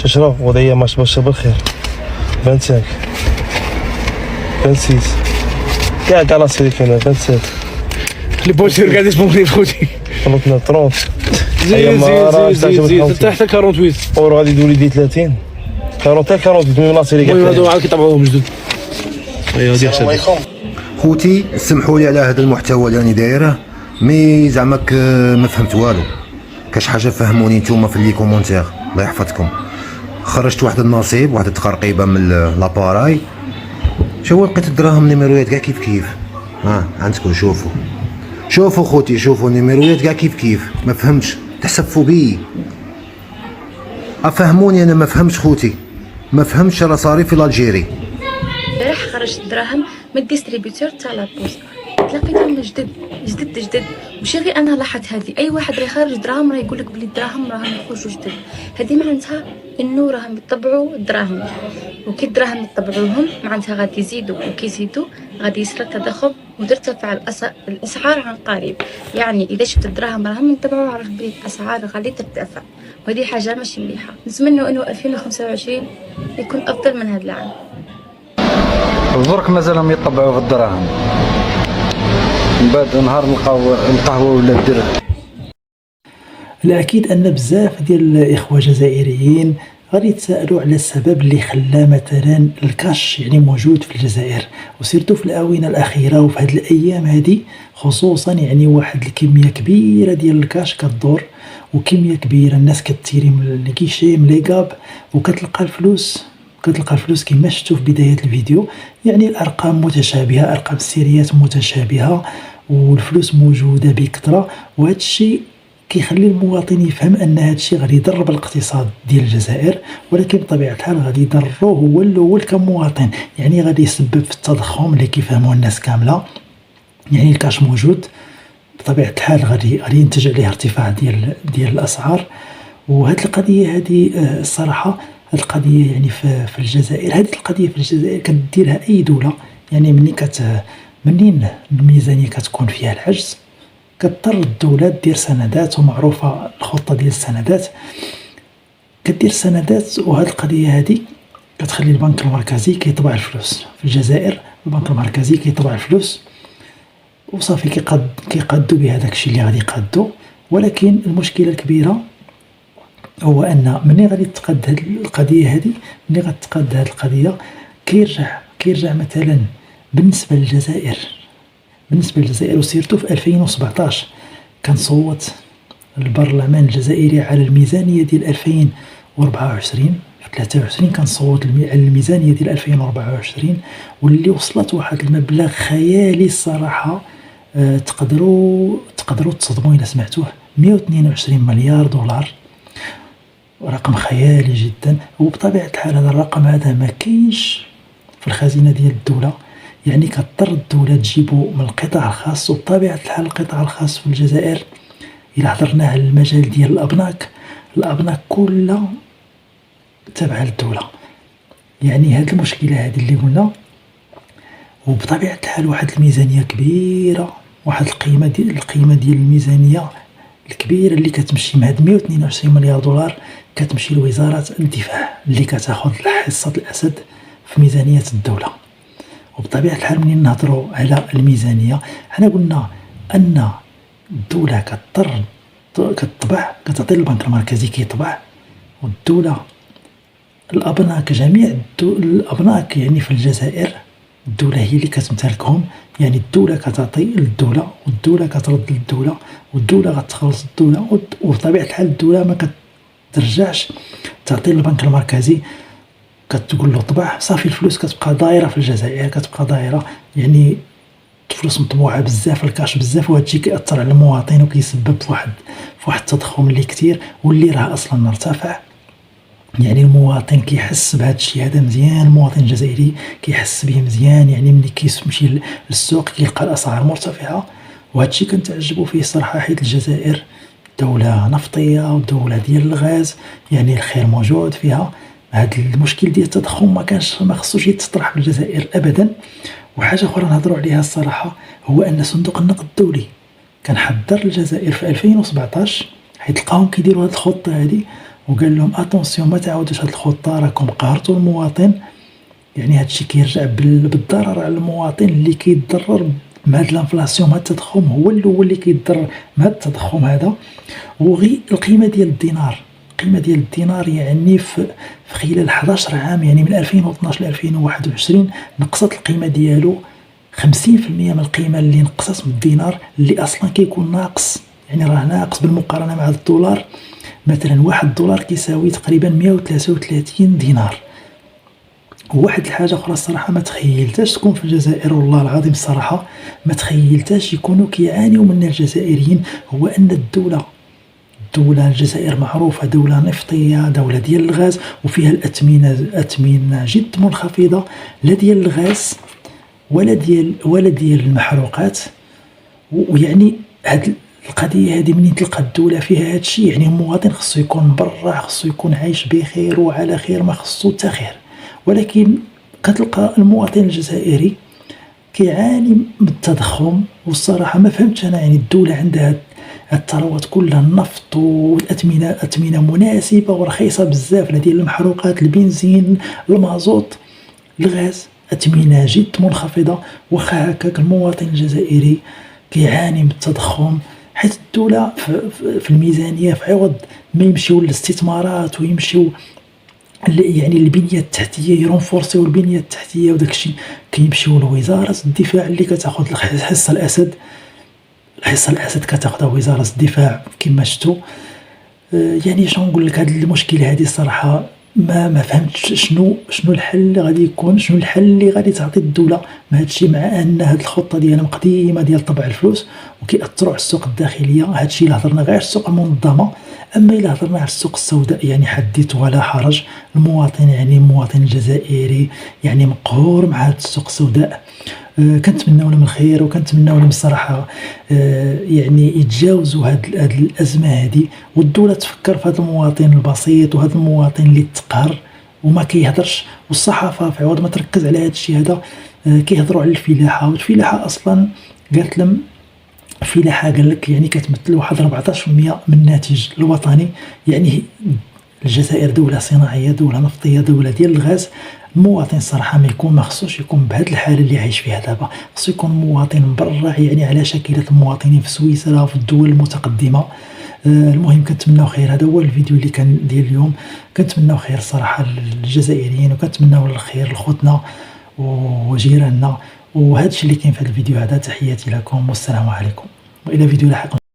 تشرب وضعية ما شبه بالخير. 25 26 كاع لا سيري كاينه 27 لي بوتير قاعد يسمعوا لي خوتي. غلطنا 30 زيد حتى 48 اور غادي يدولي دي 30 48 لا سيري المهم هادو عاد كيطبعوهم جدد. ايوا هادي حسابي خوتي سمحوا لي على هذا المحتوى اللي راني دايره، مي زعما ما فهمت والو. كاش حاجه فهموني نتوما في لي كومونتير الله يحفظكم. خرجت واحد النصيب، واحد التقرقيبه من لاباراي. شو لقيت الدراهم نيميرويات كاع كيف عندكم. شوفوا خوتي، شوفوا النيميرويات كاع كيف ما فهمتش. تحسفوا بي، افهموني انا ما فهمتش خوتي، ما فهمتش راه صاري في الجيري. راح خرجت الدراهم من الديستريبيوتور تاع لابوست، لقيتهم جدد. ماشي غير انا لاحظت هذه، اي واحد راه يخرج دراهم راه يقول لك بلي الدراهم راهم يخرجوا جدد. هذه معناتها انه راهم يطبعوا الدراهم، وكي الدراهم يطبعوهم معناتها غادي يزيدوا، وكي يزيدوا غادي يصير التضخم وترتفع الاسعار عن قريب. يعني اذا شفت الدراهم راهم يطبعوا عرف بلي الاسعار غادي ترتفع، وهذه حاجه ماشي مليحه. نتمنى انه 2025 يكون افضل من هذا العام. درك مازالهم يطبعوا في الدراهم، من بعد نهار نلقاو القهوه ولا الدرهم. الأكيد أن بزاف ديال الإخوة الجزائريين غادي يتساءلوا على السبب اللي خلى مثلا الكاش يعني موجود في الجزائر، وسيرتو في الآونة الأخيرة وفي هذه الأيام هذه خصوصا. يعني واحد الكمية كبيرة ديال الكاش كدور، وكمية كبيرة الناس كتيري من الكيشي من ليكاب، وكتلقى الفلوس كما شفتوا في بداية الفيديو. يعني الأرقام متشابهة، أرقام السيريات متشابهة، والفلوس موجودة بكثرة. وهذا الشيء كيخلي المواطن يفهم ان هذا الشيء غادي يضر بالاقتصاد ديال الجزائر، ولكن بطبيعه الحال غادي يضره هو الاول كمواطن. يعني غادي يسبب في التضخم اللي كيفهموه الناس كامله. يعني الكاش موجود بطبيعه الحال غادي ينتج عليه ارتفاع ديال الاسعار. وهذه القضيه هذه الصراحه القضيه يعني في الجزائر، هذه القضيه في الجزائر كديرها اي دوله. يعني منين الميزانيه كتكون فيها العجز كتضطر الدولة دير سندات، ومعروفة الخطة ديال السندات، كدير سندات. وهذه القضية هذه كتخلي البنك المركزي كيطبع الفلوس في الجزائر. البنك المركزي كيطبع الفلوس وصافي كيقادوا بها داكشي اللي غادي يقادوا. ولكن المشكلة الكبيرة هو ان مني غادي تقاد هذه القضية هذه، مني غتقاد هذه القضية كيرجع مثلا بالنسبة للجزائر وسيرتو في 2017 كنصوت البرلمان الجزائري على الميزانية ديال 2024. في 23 كنصوت على الميزانية ديال 2024 واللي وصلت واحد المبلغ خيالي الصراحة. تقدروا تصدموا إلا سمعتوه، 122 مليار دولار. رقم خيالي جدا. وبطبيعة الحال هذا الرقم هذا ما كاينش في الخزينة ديال الدولة. يعني كتضطر الدولة تجيبو من القطاع الخاص. وبطبيعة الحال القطاع الخاص في الجزائر إلا هضرنا على المجال ديال الأبناك كلها تابعة للدولة. يعني هاد المشكلة هذه اللي قلنا. وبطبيعة الحال واحد الميزانية كبيرة، واحد القيمة ديال الميزانية الكبيرة اللي كتمشي مع هاد 122 مليار دولار كتمشي لوزارة الدفاع اللي كتاخذ حصة الأسد في ميزانية الدولة. وبطبيعة الحال منين نهضروا على الميزانية حنا قلنا أن الدولة كتطبع، كتعطي البنك المركزي كيطبع، والدولة الأبناك جميع الأبناك يعني في الجزائر الدولة هي اللي كتمتلكهم. يعني الدولة كتعطي للدولة، والدولة كترد للدولة، والدولة غتخلص الدولة. وبطبيعة الحال الدولة ما كترجعش تعطي للبنك المركزي كتقول له طبع صافي. الفلوس كتبقى دايره في الجزائر، كتبقى دايره. يعني الفلوس مطبوعه بزاف، الكاش بزاف، وهذا الشيء كيأثر على المواطن وكيسبب في واحد التضخم اللي كثير واللي راه اصلا مرتفع. يعني المواطن كيحس بهذا الشيء هذا مزيان، المواطن الجزائري كيحس به مزيان. يعني ملي كيمشي للسوق كيلقى الاسعار مرتفعه، وهذا الشيء كنتعجبوا فيه صراحه، حيت الجزائر دولة نفطية ودولة ديال الغاز، يعني الخير موجود فيها. هذا المشكل ديال التضخم ما خصوش يتطرح في الجزائر ابدا. وحاجه اخرى نهضروا عليها الصراحه هو ان صندوق النقد الدولي كان حضر الجزائر في 2017 حيت لقاهم كيديروا هذه الخطه هذه، وقال لهم اتونسيون ما تعاودوش هاد الخطه، راكم قهرتوا المواطن. يعني هاد الشيء كيرجع بالضرر على المواطن اللي كيتضرر مع هاد الانفلاسيون، مع التضخم، هو الاول اللي كيتضرر مع التضخم هذا. وغي القيمه ديال الدينار، القيمه ديال الدينار يعني في خلال 11 عام، يعني من 2012 ل 2021 نقصت القيمه ديالو 50% من القيمه اللي نقصت من الدينار، اللي اصلا كيكون ناقص، يعني راه ناقص بالمقارنه مع الدولار. مثلا واحد دولار كيساوي تقريبا 133 دينار. وواحد الحاجه اخرى الصراحه ما تخيلتاش تكون في الجزائر، والله العظيم الصراحه ما تخيلتاش يكونوا كيعانيوا منها الجزائريين، هو ان الدوله الجزائر معروفه دوله نفطيه، دوله ديال الغاز، وفيها الاثمنه جد منخفضه، لا ديال الغاز ولا ديال المحروقات. ويعني هاد القضيه هذه منين تلقى الدوله فيها هاد الشيء، يعني المواطن خصو يكون برا، خصو يكون عايش بخير وعلى خير، ما خصو حتى خير. ولكن كتلقى المواطن الجزائري كيعاني من التضخم. والصراحه ما فهمتش انا، يعني الدوله عندها الثروات كلها، النفط والاثمنه مناسبه ورخيصه بزاف، لا ديال المحروقات، البنزين، المازوت، الغاز، اثمنه جد منخفضه. واخا هكاك المواطن الجزائري كيعاني من التضخم، حيث الدوله في الميزانيه في عوض ما يمشيو للاستثمارات ويمشيو يعني البنيه التحتيه، يرونفورسيو البنيه التحتيه وداك الشيء، كيمشيو لوزاره الدفاع اللي كتاخذ الحصه الاسد كتاخذها وزاره الدفاع كما شفتوا. يعني شنو نقول لك، هذا المشكل هذه الصراحه ما فهمتش شنو الحل اللي غادي يكون، شنو الحل اللي غادي تعطي الدوله مع هذا الشيء، مع ان هذه الخطه ديالهم قديمه ديال طبع الفلوس وكيأثروا على السوق الداخليه. هذا الشيء اللي هضرنا غير على السوق المنظمه، اما الا هضرنا على السوق السوداء يعني حديث ولا حرج. المواطن يعني المواطن الجزائري يعني مقهور مع هذا السوق السوداء. كنتمناو لهم الخير، وكنتمناو لهم الصراحه يعني يتجاوزوا هاد الازمه هذه، والدوله تفكر في هذا المواطن البسيط وهذا المواطن اللي تقهر وما كيهضرش. والصحافه في عوض ما تركز على هذا الشيء هذا كيهضروا على الفلاحه، والفلاحه اصلا قالت لهم الفلاحه قال لك يعني كتمثل واحد 14% من الناتج الوطني. يعني الجزائر دوله صناعيه، دوله نفطيه، دوله ديال الغاز. المواطن صراحه ما خصوش يكون بهذه الحاله اللي عايش فيها دابا، خصو يكون مواطن مبرع، يعني على شاكله المواطنين في سويسرا وفي الدول المتقدمه. المهم كنتمناو خير. هذا هو الفيديو اللي كان ديال اليوم. كنتمناو خير الصراحه للجزائريين، وكنتمناو الخير لخوتنا وجيراننا. وهذا الشيء اللي كاين في هذا الفيديو هذا. تحياتي لكم والسلام عليكم، والى فيديو لاحق.